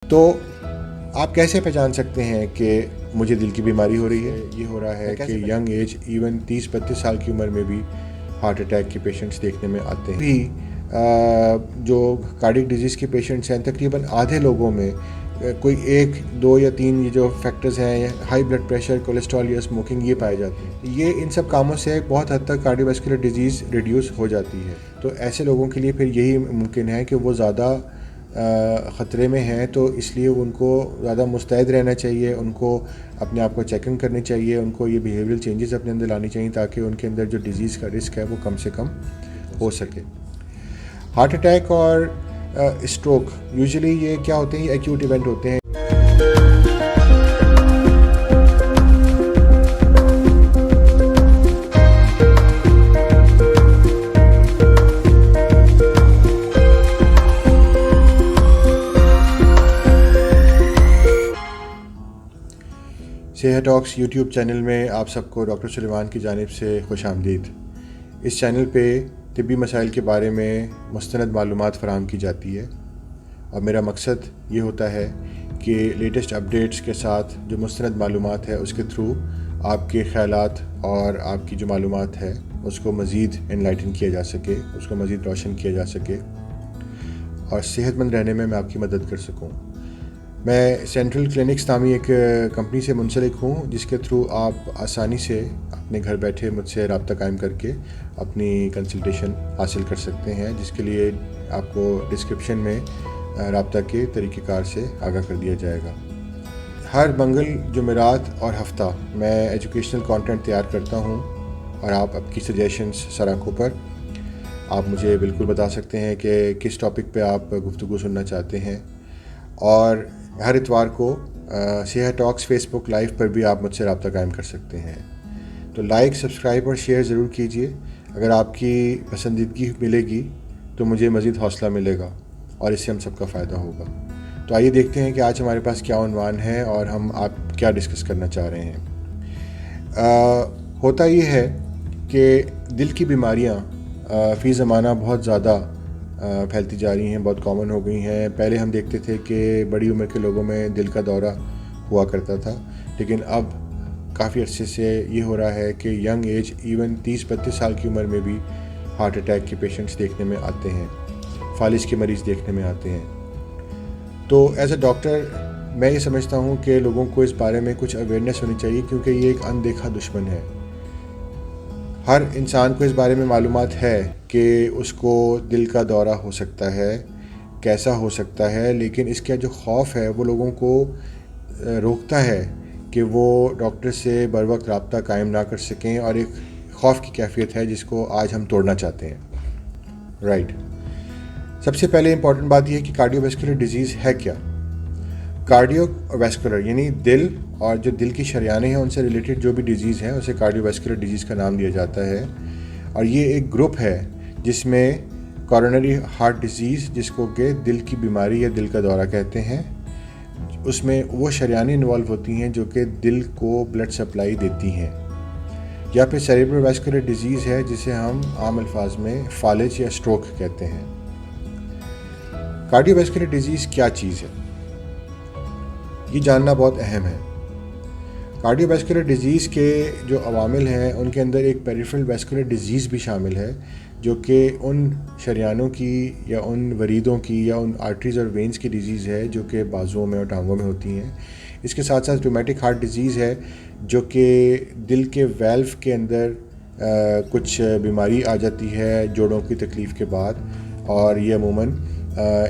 तो आप कैसे पहचान सकते हैं कि मुझे दिल की बीमारी हो रही है? ये हो रहा है कि यंग एज इवन 30-32 साल की उम्र में भी हार्ट अटैक के पेशेंट्स देखने में आते हैं। भी जो कार्डियक डिजीज़ के पेशेंट्स हैं तकरीबन आधे लोगों में कोई 1, 2 या 3 ये जो फैक्टर्स हैं, हाई ब्लड प्रेशर, कोलेस्ट्रॉल या स्मोकिंग, ये पाए जाते हैं। ये इन सब कामों से बहुत हद तक कार्डियोवैस्कुलर डिजीज़ रिड्यूस हो जाती है। तो ऐसे लोगों के लिए फिर यही मुमकिन है कि वो ज़्यादा ख़तरे में हैं, तो इसलिए उनको ज़्यादा मुस्तैद रहना चाहिए, उनको अपने आप को चेकिंग करनी चाहिए, उनको ये बिहेवियरल चेंजेस अपने अंदर लानी चाहिए ताकि उनके अंदर जो डिज़ीज़ का रिस्क है वो कम से कम हो सके। हार्ट अटैक और स्ट्रोक यूजुअली ये क्या होते हैं, ये एक्यूट इवेंट होते हैं। सेहत टॉक्स यूट्यूब चैनल में आप सबको डॉक्टर सुलेमान की जानिब से खुश आमदीद। इस चैनल पे तिब्बी मसाइल के बारे में मुस्तनद मालूमात फ़राहम की जाती है और मेरा मकसद ये होता है कि लेटेस्ट अपडेट्स के साथ जो मुस्तनद मालूमात है उसके थ्रू आपके ख़यालात और आपकी जो मालूमात है उसको मज़ीद इनलाइटन किया जा सके, उसको मज़ीद रोशन किया जा सके और सेहतमंद रहने में मैं आपकी मदद कर सकूँ। मैं सेंट्रल क्लिनिक्स नामी एक कंपनी से मुंसलिक हूँ जिसके थ्रू आप आसानी से अपने घर बैठे मुझसे रब्ता कायम करके अपनी कंसल्टेशन हासिल कर सकते हैं, जिसके लिए आपको डिस्क्रिप्शन में रब्ता के तरीक़ेकार से आगाह कर दिया जाएगा। हर मंगल, जुमेरात और हफ्ता मैं एजुकेशनल कंटेंट तैयार करता हूँ और आप आपकी सजेशंस सराखों पर आप मुझे बिल्कुल बता सकते हैं कि किस टॉपिक पे आप गुफ्तगू सुनना चाहते हैं। और हर इतवार को सेहत टॉक्स फेसबुक लाइव पर भी आप मुझसे रब्ता कायम कर सकते हैं। तो लाइक, सब्सक्राइब और शेयर ज़रूर कीजिए। अगर आपकी पसंदीदगी मिलेगी तो मुझे मज़ीद हौसला मिलेगा और इससे हम सबका फ़ायदा होगा। तो आइए देखते हैं कि आज हमारे पास क्या उन्वान है और हम आप क्या डिस्कस करना चाह रहे हैं। होता ये है कि दिल की बीमारियाँ फ़ी ज़माना बहुत ज़्यादा फैलती जा रही हैं, बहुत कॉमन हो गई हैं। पहले हम देखते थे कि बड़ी उम्र के लोगों में दिल का दौरा हुआ करता था, लेकिन अब काफ़ी अरसे से ये हो रहा है कि यंग एज इवन 30-32 साल की उम्र में भी हार्ट अटैक के पेशेंट्स देखने में आते हैं, फालिज के मरीज़ देखने में आते हैं। तो एज अ डॉक्टर मैं ये समझता हूँ कि लोगों को इस बारे में कुछ अवेयरनेस होनी चाहिए, क्योंकि ये एक अनदेखा दुश्मन है। हर इंसान को इस बारे में मालूमात है कि उसको दिल का दौरा हो सकता है, कैसा हो सकता है, लेकिन इसका जो खौफ है वो लोगों को रोकता है कि वो डॉक्टर से बर वक्त रब्ता कायम ना कर सकें, और एक खौफ की कैफियत है जिसको आज हम तोड़ना चाहते हैं। राइट। सबसे पहले इम्पॉर्टेंट बात यह है कि कार्डियोवैस्कुलर डिजीज़ है क्या। कार्डियोवैस्कुलर यानी दिल और जो दिल की शरियानें हैं उनसे रिलेटेड जो भी डिजीज़ हैं उसे कार्डियोवैस्कुलर डिजीज़ का नाम दिया जाता है। और ये एक ग्रुप है जिसमें कॉरोनरी हार्ट डिजीज़, जिसको कि दिल की बीमारी या दिल का दौरा कहते हैं, उसमें वो शरियानें इन्वॉल्व होती हैं जो कि दिल को ब्लड सप्लाई देती हैं। या फिर सेरेब्रोवैस्कुलर डिजीज़ है जिसे हम आम अल्फाज में फालिज या स्ट्रोक कहते हैं। कार्डियोवैस्कुलर डिजीज़ क्या चीज़ है, ये जानना बहुत अहम है। कार्डियोवैस्कुलर डिजीज़ के जो अवामिल हैं उनके अंदर एक पेरिफेरल वैस्कुलर डिजीज़ भी शामिल है, जो कि उन शरियानों की या उन वरीदों की या उन आर्टरीज़ और वेंस की डिजीज़ है जो कि बाजुओं में और टांगों में होती हैं। इसके साथ साथ रूमेटिक हार्ट डिजीज़ है जो कि दिल के वेल्व के अंदर कुछ बीमारी आ जाती है जोड़ों की तकलीफ़ के बाद, और ये अमूमन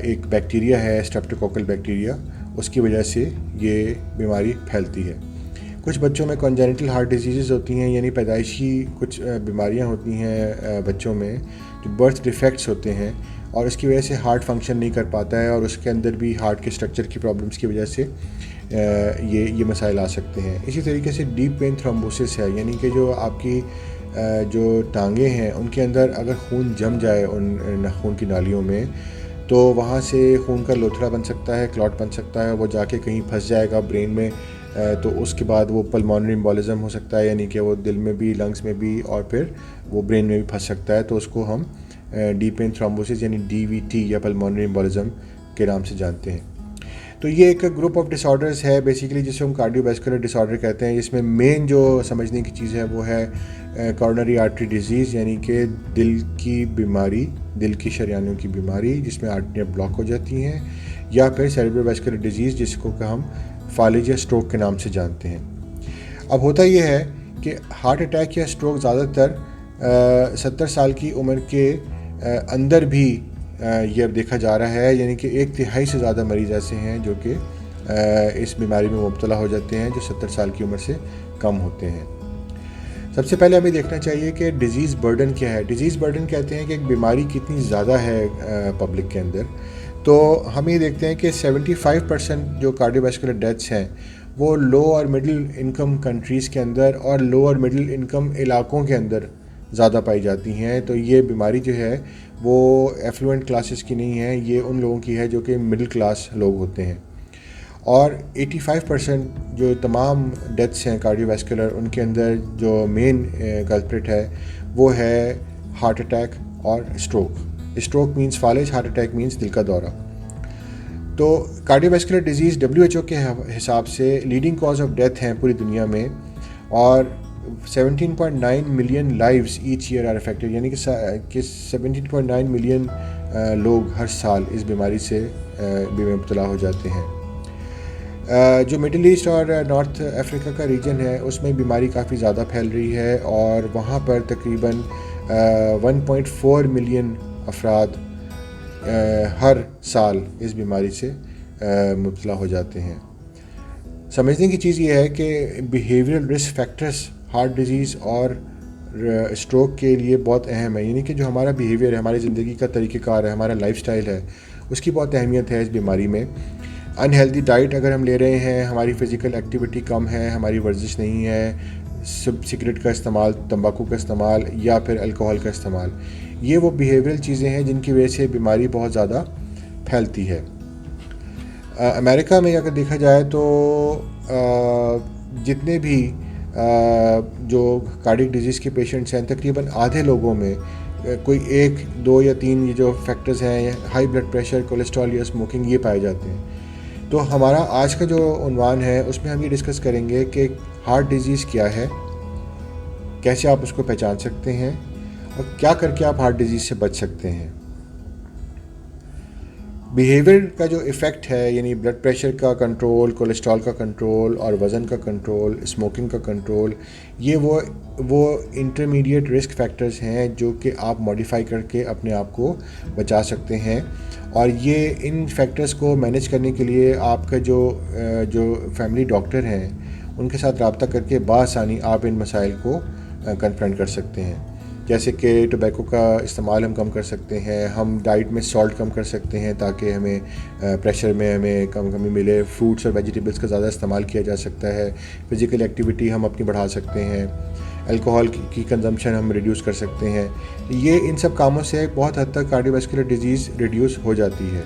एक बैक्टीरिया है, स्ट्रेप्टोकोकल बैक्टीरिया, उसकी वजह से ये बीमारी फैलती है। कुछ बच्चों में कॉन्जेनिटल हार्ट डिजीज़ होती हैं, यानी पैदाइशी कुछ बीमारियां होती हैं बच्चों में जो बर्थ डिफेक्ट्स होते हैं, और उसकी वजह से हार्ट फंक्शन नहीं कर पाता है, और उसके अंदर भी हार्ट के स्ट्रक्चर की प्रॉब्लम्स की वजह से ये मसाइल आ सकते हैं। इसी तरीके से डीप वेन थ्रोम्बोसिस है, यानी कि जो आपकी जो टांगें हैं उनके अंदर अगर खून जम जाए उन खून की नालियों में, तो वहाँ से खून का लोथड़ा बन सकता है, क्लॉट बन सकता है, वो जाके कहीं फंस जाएगा ब्रेन में, तो उसके बाद वो पल्मोनरी एम्बोलिज्म हो सकता है, यानी कि वो दिल में भी, लंग्स में भी, और फिर वो ब्रेन में भी फंस सकता है। तो उसको हम डीप वेन थ्रोम्बोसिस यानी DVT या पल्मोनरी एम्बोलिज्म के नाम से जानते हैं। तो ये एक ग्रुप ऑफ डिसऑर्डर्स है बेसिकली जिसे हम कार्डियोवैस्कुलर डिसऑर्डर कहते हैं। इसमें मेन जो समझने की चीज़ है वो है कॉरोनरी आर्टरी डिजीज़, यानी कि दिल की बीमारी, दिल की शरियानों की बीमारी जिसमें आर्टरियाँ ब्लॉक हो जाती हैं, या फिर सेरेब्रोवैस्कुलर डिजीज़ जिसको हम फालिज या स्ट्रोक के नाम से जानते हैं। अब होता यह है कि हार्ट अटैक या स्ट्रोक ज़्यादातर 70 साल की उम्र के अंदर भी ये अब देखा जा रहा है, यानी कि 1/3 से ज़्यादा मरीज़ ऐसे हैं जो कि इस बीमारी में मुब्तला हो जाते हैं जो 70 साल की उम्र से कम होते हैं। सबसे पहले हमें देखना चाहिए कि डिज़ीज़ बर्डन क्या है। डिज़ीज़ बर्डन कहते हैं कि एक बीमारी कितनी ज़्यादा है पब्लिक के अंदर। तो हम ये देखते हैं कि 75% जो कार्डियोवैस्कुलर डेथ्स हैं वो लो और मिडिल इनकम कंट्रीज़ के अंदर और लो और मिडिल इनकम इलाकों के अंदर ज़्यादा पाई जाती हैं। तो ये बीमारी जो है वो एफ्लुएंट क्लासेस की नहीं है, ये उन लोगों की है जो कि मिडिल क्लास लोग होते हैं। और 85% जो तमाम डेथ्स हैं कार्डियोवैस्कुलर, उनके अंदर जो मेन कल्प्रिट है वो है हार्ट अटैक और स्ट्रोक। स्ट्रोक मींस फालिज, हार्ट अटैक मींस दिल का दौरा। तो कार्डियोवैस्कुलर डिजीज़ WHO के हिसाब से लीडिंग कॉज ऑफ डेथ हैं पूरी दुनिया में, और 17.9 million lives each year are affected, यानी कि 17.9 मिलियन लोग हर साल इस बीमारी से मुब्तला हो जाते हैं। जो मिडिल ईस्ट और नॉर्थ अफ्रीका का रीजन है उसमें बीमारी काफ़ी ज़्यादा फैल रही है, और वहाँ पर तकरीबन 1.4 मिलियन अफराद हर साल इस बीमारी से मुब्तला हो जाते हैं। समझने की चीज़ ये है कि behavioural risk factors heart disease और स्ट्रोक के लिए बहुत अहम है, यानी कि जो हमारा बिहेवियर है, हमारी ज़िंदगी का तरीक़ेकार है, हमारा लाइफस्टाइल है, उसकी बहुत अहमियत है इस बीमारी में। अनहेल्दी डाइट अगर हम ले रहे हैं, हमारी फ़िज़िकल एक्टिविटी कम है, हमारी वर्जिश नहीं है, सिगरेट का इस्तेमाल, तंबाकू का इस्तेमाल या फिर अल्कोहल का इस्तेमाल, ये वो बिहेवियरल चीज़ें हैं जिनकी वजह से बीमारी बहुत ज़्यादा फैलती है। अमेरिका में अगर देखा जाए तो जितने भी जो कार्डियक डिजीज़ के पेशेंट्स हैं, तकरीबन आधे लोगों में कोई 1, 2 या 3 ये जो फैक्टर्स हैं, हाई ब्लड प्रेशर, कोलेस्ट्रॉल या स्मोकिंग, ये पाए जाते हैं। तो हमारा आज का जो उन्वान है उसमें हम ये डिस्कस करेंगे कि हार्ट डिजीज़ क्या है, कैसे आप उसको पहचान सकते हैं और क्या करके आप हार्ट डिजीज़ से बच सकते हैं। बिहेवियर का जो इफ़ेक्ट है, यानी ब्लड प्रेशर का कंट्रोल, कोलेस्ट्रॉल का कंट्रोल और वज़न का कंट्रोल, स्मोकिंग का कंट्रोल, ये वो इंटरमीडिएट रिस्क फैक्टर्स हैं जो कि आप मॉडिफाई करके अपने आप को बचा सकते हैं। और ये इन फैक्टर्स को मैनेज करने के लिए आपका जो फैमिली डॉक्टर हैं उनके साथ रब्ता करके बासानी आप इन मसाइल को कन्फ्रंट कर सकते हैं। जैसे कि टोबैको का इस्तेमाल हम कम कर सकते हैं, हम डाइट में सॉल्ट कम कर सकते हैं ताकि हमें प्रेशर में हमें कमी मिले, फ्रूट्स और वेजिटेबल्स का ज़्यादा इस्तेमाल किया जा सकता है, फ़िज़िकल एक्टिविटी हम अपनी बढ़ा सकते हैं, अल्कोहल की कंजम्पशन हम रिड्यूस कर सकते हैं। ये इन सब कामों से बहुत हद तक कार्डियोवैस्कुलर डिजीज़ रिड्यूस हो जाती है।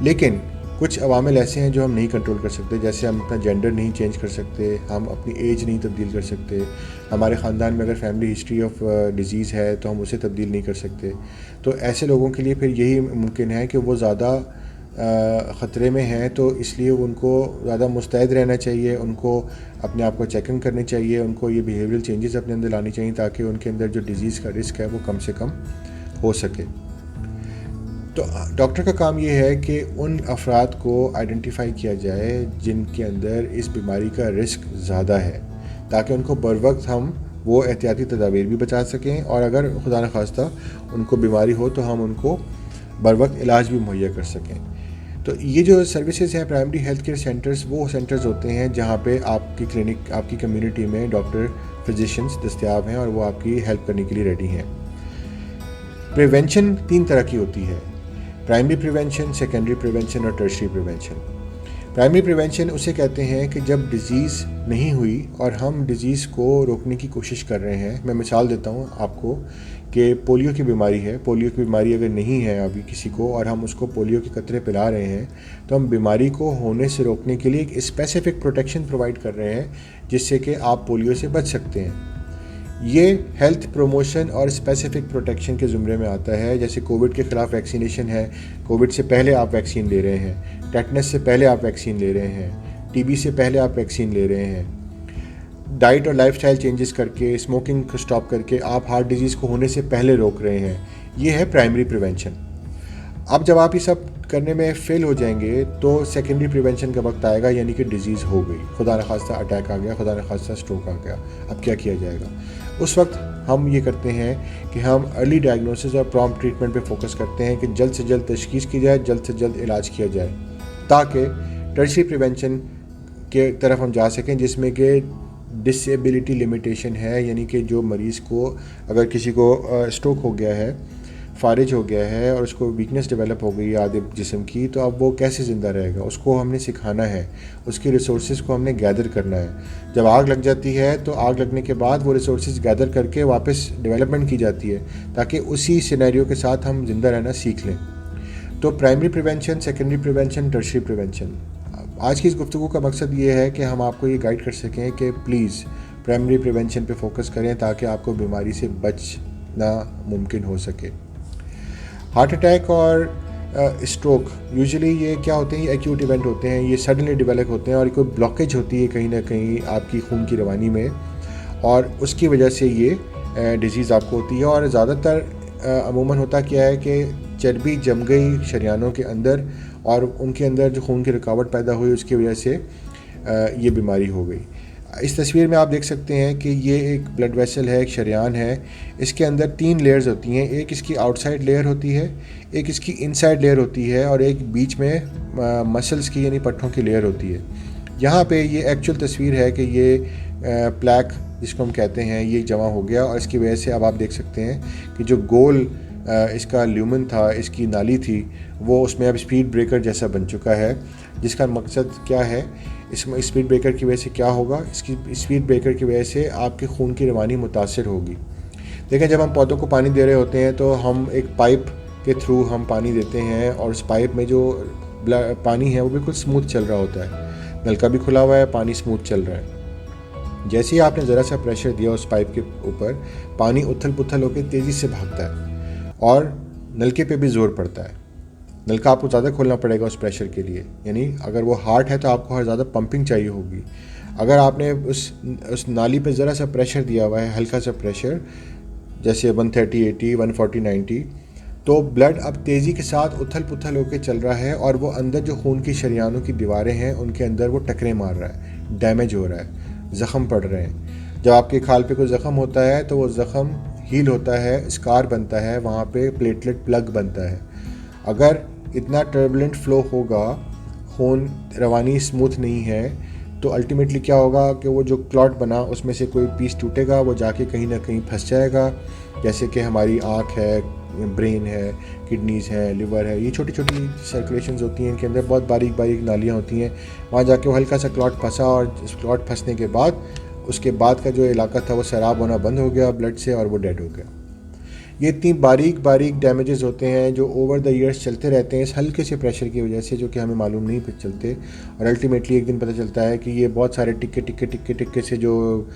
लेकिन कुछ अवामिल ऐसे हैं जो हम नहीं कंट्रोल कर सकते, जैसे हम अपना जेंडर नहीं चेंज कर सकते, हम अपनी एज नहीं तब्दील कर सकते, हमारे ख़ानदान में अगर फैमिली हिस्ट्री ऑफ डिजीज़ है तो हम उसे तब्दील नहीं कर सकते। तो ऐसे लोगों के लिए फिर यही मुमकिन है कि वो ज़्यादा ख़तरे में हैं, तो इसलिए उनको ज़्यादा मुस्तैद रहना चाहिए, उनको अपने आप को चेकिंग करनी चाहिए, उनको ये बिहेवियरल चेंजेस अपने अंदर लानी चाहिए ताकि उनके अंदर जो डिज़ीज़ का रिस्क है वो कम से कम हो सके। तो डॉक्टर का काम ये है कि उन अफराद को आइडेंटिफाई किया जाए जिनके अंदर इस बीमारी का रिस्क ज़्यादा है, ताकि उनको बर वक्त हम वो एहतियाती तदाबीर भी बचा सकें, और अगर खुदा न खास्ता उनको बीमारी हो तो हम उनको बर वक्त इलाज भी मुहैया कर सकें। तो ये जो सर्विसेज हैं प्राइमरी हेल्थ केयर सेंटर्स, वो सेंटर्स होते हैं जहाँ पे आपकी क्लिनिक, आपकी कम्युनिटी में डॉक्टर, फिजिशियंस दस्तयाब हैं और वो आपकी हेल्प करने के लिए रेडी हैं। प्रिवेंशन 3 तरह की होती है, प्राइमरी प्रिवेंशन, सेकेंडरी प्रिवेंशन और टर्शरी प्रिवेंशन। प्राइमरी प्रिवेंशन उसे कहते हैं कि जब डिज़ीज़ नहीं हुई और हम डिज़ीज़ को रोकने की कोशिश कर रहे हैं। मैं मिसाल देता हूँ आपको कि पोलियो की बीमारी है, पोलियो की बीमारी अगर नहीं है अभी किसी को और हम उसको पोलियो के कतरे पिला रहे हैं, तो हम बीमारी को होने से रोकने के लिए एक स्पेसिफिक प्रोटेक्शन प्रोवाइड कर रहे हैं जिससे कि आप पोलियो से बच सकते हैं। ये हेल्थ प्रमोशन और स्पेसिफिक प्रोटेक्शन के ज़ुमरे में आता है। जैसे कोविड के ख़िलाफ़ वैक्सीनेशन है, कोविड से पहले आप वैक्सीन ले रहे हैं, टेटनस से पहले आप वैक्सीन ले रहे हैं, टीबी से पहले आप वैक्सीन ले रहे हैं, डाइट और लाइफस्टाइल चेंजेस करके, स्मोकिंग को स्टॉप करके आप हार्ट डिजीज़ को होने से पहले रोक रहे हैं। ये है प्राइमरी प्रिवेंशन। अब जब आप ये सब करने में फेल हो जाएंगे तो सेकेंडरी प्रिवेंशन का वक्त आएगा, यानी कि डिजीज़ हो गई, खुदा न खास्ता अटैक आ गया, खुदा न खास्ता स्ट्रोक आ गया। अब क्या किया जाएगा? उस वक्त हम ये करते हैं कि हम अर्ली डायग्नोसिस और प्रॉम्प्ट ट्रीटमेंट पे फोकस करते हैं कि जल्द से जल्द तशखीस की जाए, जल्द से जल्द इलाज किया जाए, ताकि टर्शियरी प्रिवेंशन के तरफ हम जा सकें, जिसमें कि डिसेबिलिटी लिमिटेशन है, यानी कि जो मरीज़ को, अगर किसी को स्ट्रोक हो गया है, फारिज हो गया है और उसको वीकनेस डेवलप हो गई है आधे जिस्म की, तो अब वो कैसे ज़िंदा रहेगा, उसको हमने सिखाना है, उसकी रिसोर्सेज को हमने गैदर करना है। जब आग लग जाती है तो आग लगने के बाद वो रिसोर्सेज गैदर करके वापस डेवलपमेंट की जाती है, ताकि उसी सिनेरियो के साथ हम ज़िंदा रहना सीख लें। तो primary prevention, secondary prevention, tertiary prevention. आज की इस गुफ्तगू का मकसद ये है कि हम आपको ये गाइड कर सकें कि प्लीज़ प्राइमरी प्रिवेंशन पे फोकस करें, ताकि आपको बीमारी से बचना मुमकिन हो सके। हार्ट अटैक और स्ट्रोक यूजुअली ये क्या होते हैं, ये एक्यूट इवेंट होते हैं, ये सडनली डेवलप होते हैं और कोई ब्लॉकेज होती है कहीं ना कहीं आपकी खून की रवानी में, और उसकी वजह से ये डिज़ीज़ आपको होती है। और ज़्यादातर अमूमन होता क्या है कि चर्बी जम गई शरियानों के अंदर और उनके अंदर जो खून की रुकावट पैदा हुई, उसकी वजह से ये बीमारी हो गई। इस तस्वीर में आप देख सकते हैं कि ये एक ब्लड वेसल है, एक शरियान है। इसके अंदर 3 लेयर्स होती हैं, एक इसकी आउटसाइड लेयर होती है, एक इसकी इनसाइड लेयर होती है और एक बीच में मसल्स की यानी पट्ठों की लेयर होती है। यहाँ पे ये एक्चुअल तस्वीर है कि ये प्लैक जिसको हम कहते हैं ये जमा हो गया, और इसकी वजह से अब आप देख सकते हैं कि जो गोल इसका ल्यूमन था, इसकी नाली थी, वो उसमें अब स्पीड ब्रेकर जैसा बन चुका है। जिसका मकसद क्या है, इसमें स्पीड ब्रेकर की वजह से क्या होगा, इसकी स्पीड ब्रेकर की वजह से आपके खून की रवानी मुतासर होगी। देखें, जब हम पौधों को पानी दे रहे होते हैं तो हम एक पाइप के थ्रू हम पानी देते हैं, और उस पाइप में जो पानी है वो बिल्कुल स्मूथ चल रहा होता है, नलका भी खुला हुआ है, पानी स्मूथ चल रहा है। जैसे ही आपने ज़रा सा प्रेशर दिया उस पाइप के ऊपर, पानी उथल पुथल होकर तेज़ी से भागता है और नलके पे भी ज़ोर पड़ता है। नलका आपको ज़्यादा खोलना पड़ेगा उस प्रेशर के लिए, यानी अगर वो हार्ट है तो आपको हर ज़्यादा पंपिंग चाहिए होगी। अगर आपने उस नाली पे ज़रा सा प्रेशर दिया हुआ है, हल्का सा प्रेशर, जैसे 130, 80, 140, 90, तो ब्लड अब तेज़ी के साथ उथल पुथल होकर चल रहा है और वो अंदर जो खून की शरियानों की दीवारें हैं उनके अंदर वो टकरे मार रहा है, डैमेज हो रहा है, ज़ख़म पड़ रहे हैं। जब आपके खाल पे कोई ज़ख़म होता है तो वो ज़ख़म हील होता है, स्कार बनता है, वहाँ पे प्लेटलेट प्लग बनता है। अगर इतना टर्बुलेंट फ़्लो होगा, खून रवानी स्मूथ नहीं है, तो अल्टीमेटली क्या होगा कि वो जो क्लॉट बना उसमें से कोई पीस टूटेगा, वो जाके कहीं ना कहीं फंस जाएगा। जैसे कि हमारी आँख है, ब्रेन है, किडनीज़ हैं, लिवर है, ये छोटी छोटी सर्कुलेशंस होती हैं, इनके अंदर बहुत बारीक बारीक नालियाँ होती हैं। वहाँ जाके वो हल्का सा क्लॉट फंसा और इस क्लॉट फंसने के बाद उसके बाद का जो इलाका था वो सैराब होना बंद हो गया ब्लड से और वो डेड हो गया। ये इतनी बारीक बारीक डैमेजेस होते हैं जो ओवर द ईयर्स चलते रहते हैं इस हल्के से प्रेशर की वजह से, जो कि हमें मालूम नहीं चलते, और अल्टीमेटली एक दिन पता चलता है कि ये बहुत सारे टिक्के टिक्के टिक्के टिक्के से जो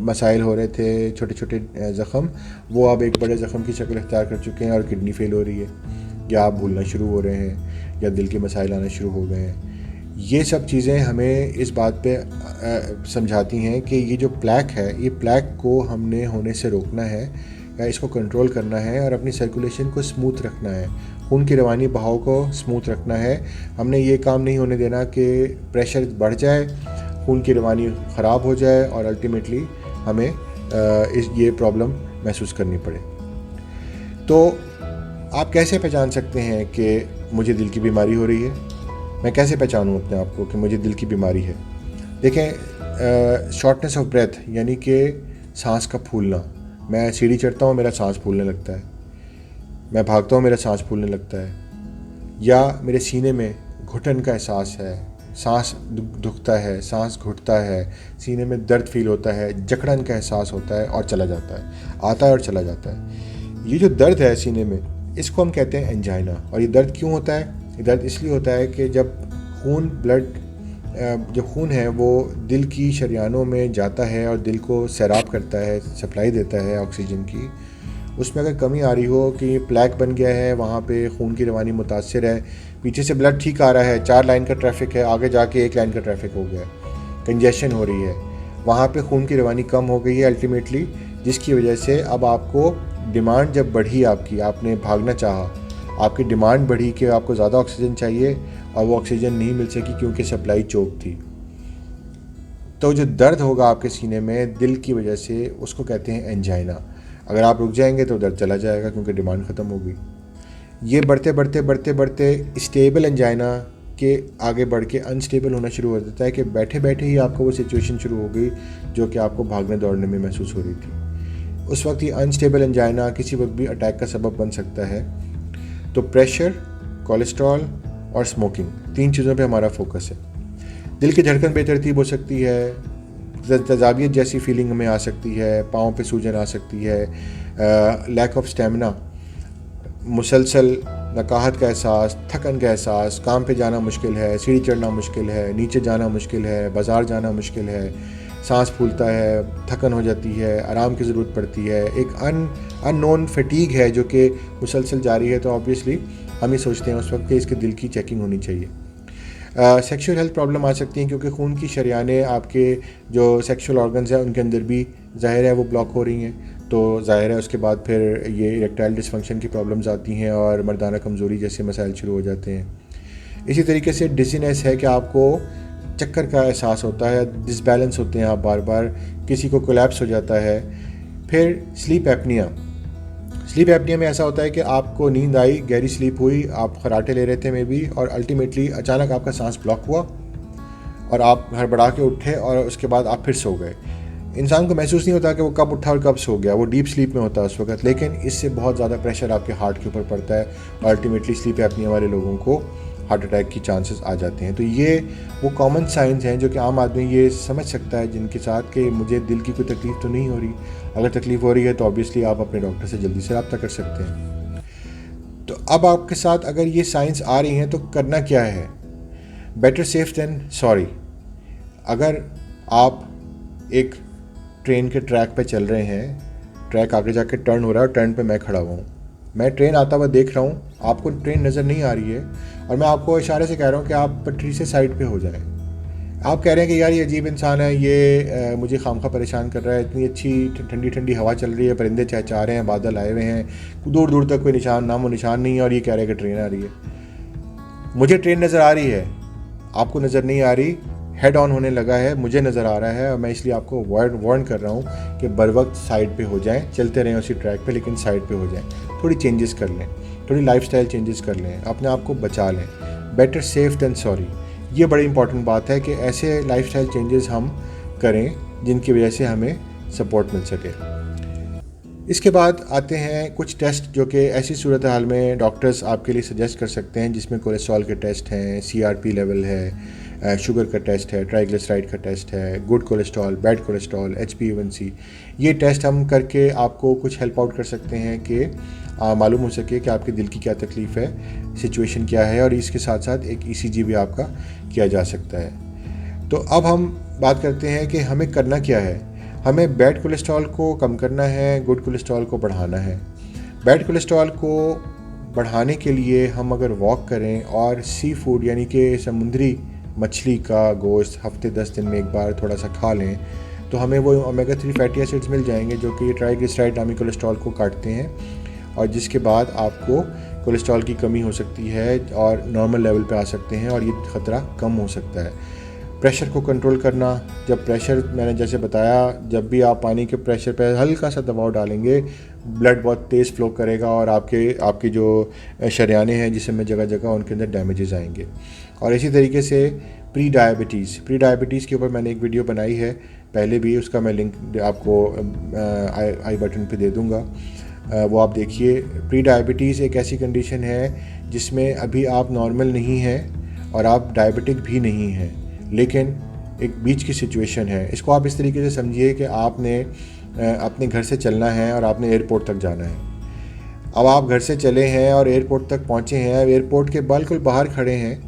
मसाइल हो रहे थे, छोटे छोटे ज़ख़म, वो अब एक बड़े ज़ख़म की शक्ल इख्तियार कर चुके हैं और किडनी फेल हो रही है, या आप भूलना शुरू हो रहे हैं, या दिल के मसाइल आना शुरू हो गए हैं। ये सब चीज़ें हमें इस बात पे समझाती हैं कि ये जो प्लैक है, ये प्लैक को हमने होने से रोकना है या इसको कंट्रोल करना है और अपनी सर्कुलेशन को स्मूथ रखना है, खून की रवानी बहाव को स्मूथ रखना है। हमने ये काम नहीं होने देना कि प्रेशर बढ़ जाए, खून की रवानी ख़राब हो जाए और अल्टीमेटली हमें ये प्रॉब्लम महसूस करनी पड़े। तो आप कैसे पहचान सकते हैं कि मुझे दिल की बीमारी हो रही है? मैं कैसे पहचानूँ अपने आप को कि मुझे दिल की बीमारी है? देखें, शॉर्टनेस ऑफ ब्रेथ यानी कि सांस का फूलना। मैं सीढ़ी चढ़ता हूँ, मेरा सांस फूलने लगता है, मैं भागता हूँ, मेरा सांस फूलने लगता है, या मेरे सीने में घुटन का एहसास है, सांस दुखता है, सांस घुटता है, सीने में दर्द फील होता है, जकड़न का एहसास होता है और चला जाता है, आता है और चला जाता है। ये जो दर्द है सीने में, इसको हम कहते हैं एंजाइना। और ये दर्द क्यों होता है? ये दर्द इसलिए होता है कि जब खून है वो दिल की शरियानों में जाता है और दिल को सैराब करता है, सप्लाई देता है ऑक्सीजन की, उसमें अगर कमी आ रही हो कि प्लैक बन गया है, वहाँ पे खून की रवानी मुतासर है, पीछे से ब्लड ठीक आ रहा है, 4 लाइन का ट्रैफिक है, आगे जाके 1 लाइन का ट्रैफिक हो गया, कंजेशन हो रही है, वहाँ पे खून की रवानी कम हो गई है अल्टीमेटली, जिसकी वजह से अब आपको डिमांड जब बढ़ी आपकी, आपने भागना चाहा, आपकी डिमांड बढ़ी कि आपको ज़्यादा ऑक्सीजन चाहिए और वो ऑक्सीजन नहीं मिल सकी क्योंकि सप्लाई चोक थी। तो जो दर्द होगा आपके सीने में दिल की वजह से, उसको कहते हैं एंजाइना। अगर आप रुक जाएंगे तो दर्द चला जाएगा क्योंकि डिमांड ख़त्म होगी। ये बढ़ते बढ़ते बढ़ते बढ़ते स्टेबल एंजाइना के आगे बढ़ के अनस्टेबल होना शुरू हो जाता है कि बैठे बैठे ही आपको वो सिचुएशन शुरू हो गई जो कि आपको भागने दौड़ने में महसूस हो रही थी। उस वक्त ये अनस्टेबल एंजाइना किसी वक्त भी अटैक का सबब बन सकता है। तो प्रेशर, कोलेस्ट्रॉल और स्मोकिंग, 3 चीज़ों पे हमारा फोकस है। दिल की धड़कन बेतरतीब हो सकती है, तजाबियत जैसी फीलिंग हमें आ सकती है, पाँव पे सूजन आ सकती है, लैक ऑफ स्टेमिना, मुसलसल नकाहत का एहसास, थकन का एहसास, काम पे जाना मुश्किल है, सीढ़ी चढ़ना मुश्किल है, नीचे जाना मुश्किल है, बाज़ार जाना मुश्किल है, सांस फूलता है, थकन हो जाती है, आराम की ज़रूरत पड़ती है, एक अननोन फटीग है जो कि मुसलसल जारी है। तो ऑब्वियसली हम ये सोचते हैं उस वक्त कि इसके दिल की चेकिंग होनी चाहिए। सेक्सुअल हेल्थ प्रॉब्लम आ सकती हैं क्योंकि खून की शरियानें आपके जो सेक्सुअल ऑर्गन्स हैं उनके अंदर भी ज़ाहिर है वो ब्लॉक हो रही हैं, तो ज़ाहिर है उसके बाद फिर ये इरेक्टाइल डिसफंक्शन की प्रॉब्लम्स आती हैं और मर्दाना कमज़ोरी जैसे मसाइल शुरू हो जाते हैं। इसी तरीके से डिजीनेस है कि आपको चक्कर का एहसास होता है, डिसबैलेंस होते हैं आप बार बार, किसी को कोलैप्स हो जाता है। फिर स्लीप एपनिया, स्लीप एपनिया में ऐसा होता है कि आपको नींद आई, गहरी स्लीप हुई, आप खराटे ले रहे थे मे बी, और अल्टीमेटली अचानक आपका सांस ब्लॉक हुआ और आप हड़बड़ा के उठे और उसके बाद आप फिर सो गए। इंसान को महसूस नहीं होता कि वो कब उठा और कब सो गया, वो डीप स्लीप में होता है उस वक्त, लेकिन इससे बहुत ज़्यादा प्रेशर आपके हार्ट के ऊपर पड़ता है और अल्टीमेटली स्लीप एपनिया वाले लोगों को हार्ट अटैक की चांसेस आ जाते हैं। तो ये वो कॉमन साइंस हैं जो कि आम आदमी ये समझ सकता है जिनके साथ कि मुझे दिल की कोई तकलीफ़ तो नहीं हो रही। अगर तकलीफ़ हो रही है तो ऑब्वियसली आप अपने डॉक्टर से जल्दी से रब्ता कर सकते हैं। तो अब आपके साथ अगर ये साइंस आ रही हैं तो करना क्या है? Better safe than sorry. अगर आप एक ट्रेन के ट्रैक पे चल रहे हैं, ट्रैक आगे जाके टर्न हो रहा है और टर्न पे मैं खड़ा हुआ हूँ, मैं ट्रेन आता हुआ देख रहा हूँ, आपको ट्रेन नज़र नहीं आ रही है और मैं आपको इशारे से कह रहा हूँ कि आप पटरी से साइड पे हो जाएं। आप कह रहे हैं कि यार ये अजीब इंसान है, ये मुझे खामखा परेशान कर रहा है, इतनी अच्छी ठंडी ठंडी हवा चल रही है, परिंदे चहचहा रहे हैं, बादल आए हुए हैं, दूर दूर तक कोई नामो निशान नहीं है और ये कह रहे हैं कि ट्रेन आ रही है। मुझे ट्रेन नज़र आ रही है, आपको नज़र नहीं आ रही, हेड ऑन होने लगा है, मुझे नज़र आ रहा है और मैं इसलिए आपको वार्न कर रहा हूँ कि बर वक्त साइड पे हो जाएं, चलते रहें उसी ट्रैक पे लेकिन साइड पे हो जाएं, थोड़ी चेंजेस कर लें, थोड़ी लाइफस्टाइल चेंजेस कर लें, अपने आप को बचा लें। बेटर सेफ देन सॉरी, ये बड़ी इंपॉर्टेंट बात है कि ऐसे लाइफस्टाइल चेंजेस हम करें जिनकी वजह से हमें सपोर्ट मिल सके। इसके बाद आते हैं कुछ टेस्ट जो कि ऐसी सूरत हाल में डॉक्टर्स आपके लिए सजेस्ट कर सकते हैं, जिसमें कोलेस्ट्रॉल के टेस्ट हैं, CRP लेवल है, शुगर का टेस्ट है, ट्राइग्लिसराइड का टेस्ट है, good cholesterol, bad cholesterol, HbA1c। ये टेस्ट हम करके आपको कुछ हेल्प आउट कर सकते हैं कि मालूम हो सके कि आपके दिल की क्या तकलीफ़ है, सिचुएशन क्या है, और इसके साथ साथ एक ECG भी आपका किया जा सकता है। तो अब हम बात करते हैं कि हमें करना क्या है। हमें बैड कोलेस्ट्रॉल को कम करना है, गुड कोलेस्ट्रॉल को बढ़ाना है। बैड कोलेस्ट्रॉल को बढ़ाने के लिए हम अगर वॉक करें और सी फूड यानी कि समुद्री मछली का गोश्त हफ्ते 10 दिन में एक बार थोड़ा सा खा लें तो हमें वो ओमेगा 3 फैटी एसिड्स मिल जाएंगे जो कि ट्राइग्लिसराइड नामी कोलेस्ट्रॉल को काटते हैं, और जिसके बाद आपको कोलेस्ट्रॉल की कमी हो सकती है और नॉर्मल लेवल पे आ सकते हैं और ये ख़तरा कम हो सकता है। प्रेशर को कंट्रोल करना, जब प्रेशर मैंने जैसे बताया, जब भी आप पानी के प्रेशर पे हल्का सा दबाव डालेंगे ब्लड बहुत तेज़ फ्लो करेगा और आपकी जो शरियानें हैं जिसमें जगह जगह उनके अंदर डैमेजेस आएंगे। और इसी तरीके से प्री डायबिटीज़ के ऊपर मैंने एक वीडियो बनाई है पहले भी, उसका मैं लिंक आपको आई बटन पे दे दूँगा, वो आप देखिए। प्री डायबिटीज़ एक ऐसी कंडीशन है जिसमें अभी आप नॉर्मल नहीं हैं और आप डायबिटिक भी नहीं हैं, लेकिन एक बीच की सिचुएशन है। इसको आप इस तरीके से समझिए कि आपने अपने घर से चलना है और आपने एयरपोर्ट तक जाना है। अब आप घर से चले हैं और एयरपोर्ट तक पहुंचे हैं, एयरपोर्ट के बिल्कुल बाहर खड़े हैं,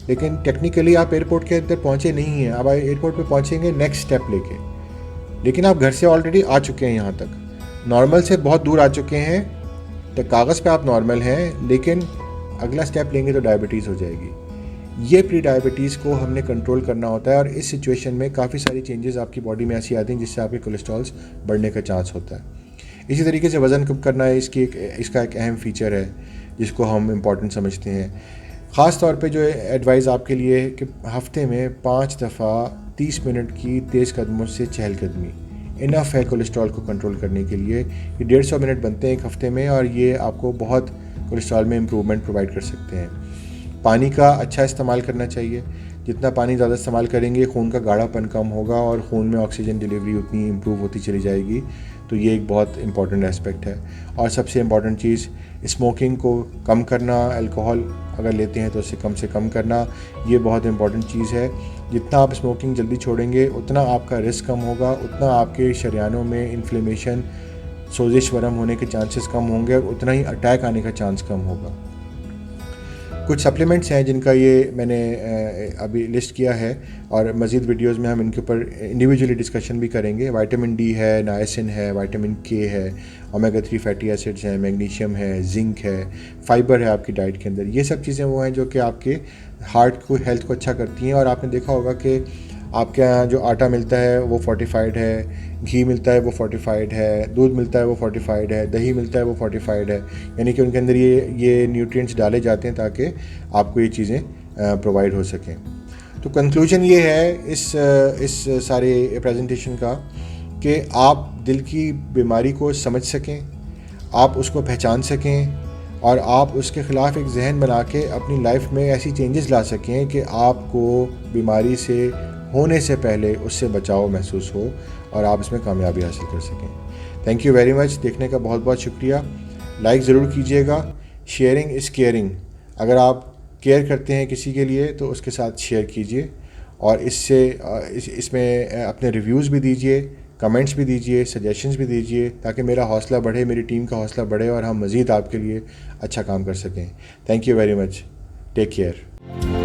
लेकिन टेक्निकली आप एयरपोर्ट के अंदर पहुंचे नहीं हैं। अब आप एयरपोर्ट पे पहुंचेंगे नेक्स्ट स्टेप लेके, लेकिन आप घर से ऑलरेडी आ चुके हैं, यहाँ तक नॉर्मल से बहुत दूर आ चुके हैं। तो कागज़ पे आप नॉर्मल हैं, लेकिन अगला स्टेप लेंगे तो डायबिटीज़ हो जाएगी। ये प्री डायबिटीज़ को हमने कंट्रोल करना होता है, और इस सिचुएशन में काफ़ी सारी चेंजेस आपकी बॉडी में ऐसी आती हैं जिससे आपके कोलेस्ट्रॉल्स बढ़ने का चांस होता है। इसी तरीके से वज़न कम करना है, इसका एक अहम फीचर है जिसको हम इम्पॉर्टेंट समझते हैं। ख़ास तौर पे जो एडवाइस आपके लिए है कि हफ्ते में 5 दफ़ा 30 मिनट की तेज़ कदमों से चहलकदमी इनफ है कोलेस्ट्रॉल को कंट्रोल करने के लिए। ये 150 मिनट बनते हैं एक हफ्ते में, और ये आपको बहुत कोलेस्ट्रॉल में इम्प्रूवमेंट प्रोवाइड कर सकते हैं। पानी का अच्छा इस्तेमाल करना चाहिए। जितना पानी ज़्यादा इस्तेमाल करेंगे खून का गाढ़ापन कम होगा और खून में ऑक्सीजन डिलीवरी उतनी इम्प्रूव होती चली जाएगी। तो ये एक बहुत इंपॉर्टेंट एस्पेक्ट है। और सबसे इम्पॉर्टेंट चीज़ स्मोकिंग को कम करना, अल्कोहल अगर लेते हैं तो उसे कम करना, ये बहुत इंपॉर्टेंट चीज़ है। जितना आप स्मोकिंग जल्दी छोड़ेंगे उतना आपका रिस्क कम होगा, उतना आपके शरियानों में इन्फ्लेमेशन, सोजिश वरम होने के चांसेस कम होंगे, और उतना ही अटैक आने का चांस कम होगा। कुछ सप्लीमेंट्स हैं जिनका ये मैंने अभी लिस्ट किया है, और मज़ीद वीडियोस में हम इनके ऊपर इंडिविजुअली डिस्कशन भी करेंगे। विटामिन डी है, नायसिन है, विटामिन के है, ओमेगा 3 फैटी एसिड्स हैं, मैग्नीशियम है, जिंक है, फाइबर है आपकी डाइट के अंदर। ये सब चीज़ें वो हैं जो कि आपके हार्ट को, हेल्थ को अच्छा करती हैं। और आपने देखा होगा कि आपके यहाँ जो आटा मिलता है वो फोर्टिफाइड है, घी मिलता है वो फोर्टिफाइड है, दूध मिलता है वो फोर्टिफाइड है, दही मिलता है वो फोर्टिफाइड है। यानी कि उनके अंदर ये न्यूट्रिएंट्स डाले जाते हैं ताकि आपको ये चीज़ें प्रोवाइड हो सकें। तो कंक्लूजन ये है इस सारे प्रेजेंटेशन का कि आप दिल की बीमारी को समझ सकें, आप उसको पहचान सकें, और आप उसके ख़िलाफ़ एक जहन बना के अपनी लाइफ में ऐसी चेंजेस ला सकें कि आपको बीमारी से होने से पहले उससे बचाव महसूस हो और आप इसमें कामयाबी हासिल कर सकें। Thank you very much. देखने का बहुत बहुत शुक्रिया। लाइक ज़रूर कीजिएगा। Sharing is caring. अगर आप केयर करते हैं किसी के लिए तो उसके साथ शेयर कीजिए, और इसमें अपने रिव्यूज़ भी दीजिए, कमेंट्स भी दीजिए, सजेशंस भी दीजिए, ताकि मेरा हौसला बढ़े, मेरी टीम का हौसला बढ़े, और हम मज़ीद आपके लिए अच्छा काम कर सकें। Thank you very much. Take care.